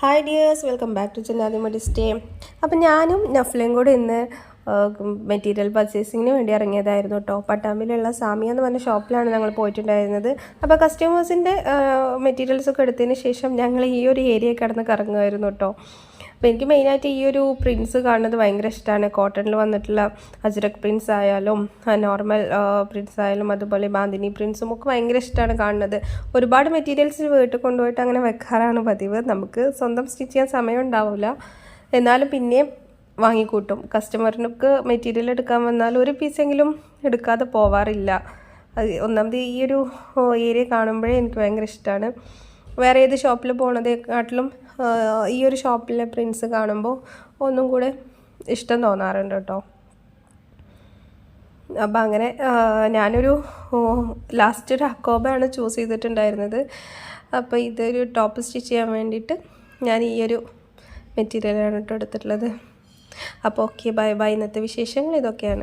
Hi dears, welcome back to ചെന്നാദിമടി stay. അപ്പം ഞാനും നഫ്ലയും കൂടെ ഇന്ന് മെറ്റീരിയൽ പർച്ചേസിങ്ങിന് വേണ്ടി ഇറങ്ങിയതായിരുന്നു കേട്ടോ. പട്ടാമ്പിയിലുള്ള സാമിയ എന്ന് പറഞ്ഞ ഷോപ്പിലാണ് ഞങ്ങൾ പോയിട്ടുണ്ടായിരുന്നത്. അപ്പോൾ കസ്റ്റമേഴ്സിൻ്റെ മെറ്റീരിയൽസൊക്കെ എടുത്തതിന് ശേഷം ഞങ്ങൾ ഈ ഒരു ഏരിയ കിടന്ന് കറങ്ങുമായിരുന്നു കേട്ടോ. അപ്പോൾ എനിക്ക് മെയിനായിട്ട് ഈ ഒരു പ്രിൻസ് കാണുന്നത് ഭയങ്കര ഇഷ്ടമാണ്. കോട്ടണിൽ വന്നിട്ടുള്ള അജ്രക് പ്രിൻസ് ആയാലും നോർമൽ പ്രിൻസ് ആയാലും അതുപോലെ ബാന്തിനി പ്രിൻസും ഒക്കെ ഭയങ്കര ഇഷ്ടമാണ് കാണുന്നത്. ഒരുപാട് മെറ്റീരിയൽസ് വീട്ടിൽ കൊണ്ടുപോയിട്ട് അങ്ങനെ വെക്കാറാണ് പതിവ്. നമുക്ക് സ്വന്തം സ്റ്റിച്ച് ചെയ്യാൻ സമയം ഉണ്ടാവില്ല, എന്നാലും പിന്നെയും വാങ്ങിക്കൂട്ടും. കസ്റ്റമറിനൊക്കെ മെറ്റീരിയൽ എടുക്കാൻ വന്നാൽ ഒരു പീസെങ്കിലും എടുക്കാതെ പോവാറില്ല. ഒന്നാമത് ഈ ഒരു ഏരിയ കാണുമ്പോഴേ എനിക്ക് ഭയങ്കര ഇഷ്ടമാണ്. വേറെ ഏത് ഷോപ്പിൽ പോണതേക്കാട്ടിലും ഈ ഒരു ഷോപ്പിലെ പ്രിൻസ് കാണുമ്പോൾ ഒന്നും കൂടെ ഇഷ്ടം തോന്നാറുണ്ട് കേട്ടോ. അപ്പം അങ്ങനെ ഞാനൊരു ലാസ്റ്റ് ഒരു അക്കോബയാണ് ചൂസ് ചെയ്തിട്ടുണ്ടായിരുന്നത്. അപ്പോൾ ഇതൊരു ടോപ്പ് സ്റ്റിച്ച് ചെയ്യാൻ വേണ്ടിയിട്ട് ഞാൻ ഈ ഒരു മെറ്റീരിയലാണ് കേട്ടോ എടുത്തിട്ടുള്ളത്. അപ്പോൾ ഓക്കെ, ബൈ ബൈ. ഇന്നത്തെ വിശേഷങ്ങൾ ഇതൊക്കെയാണ്.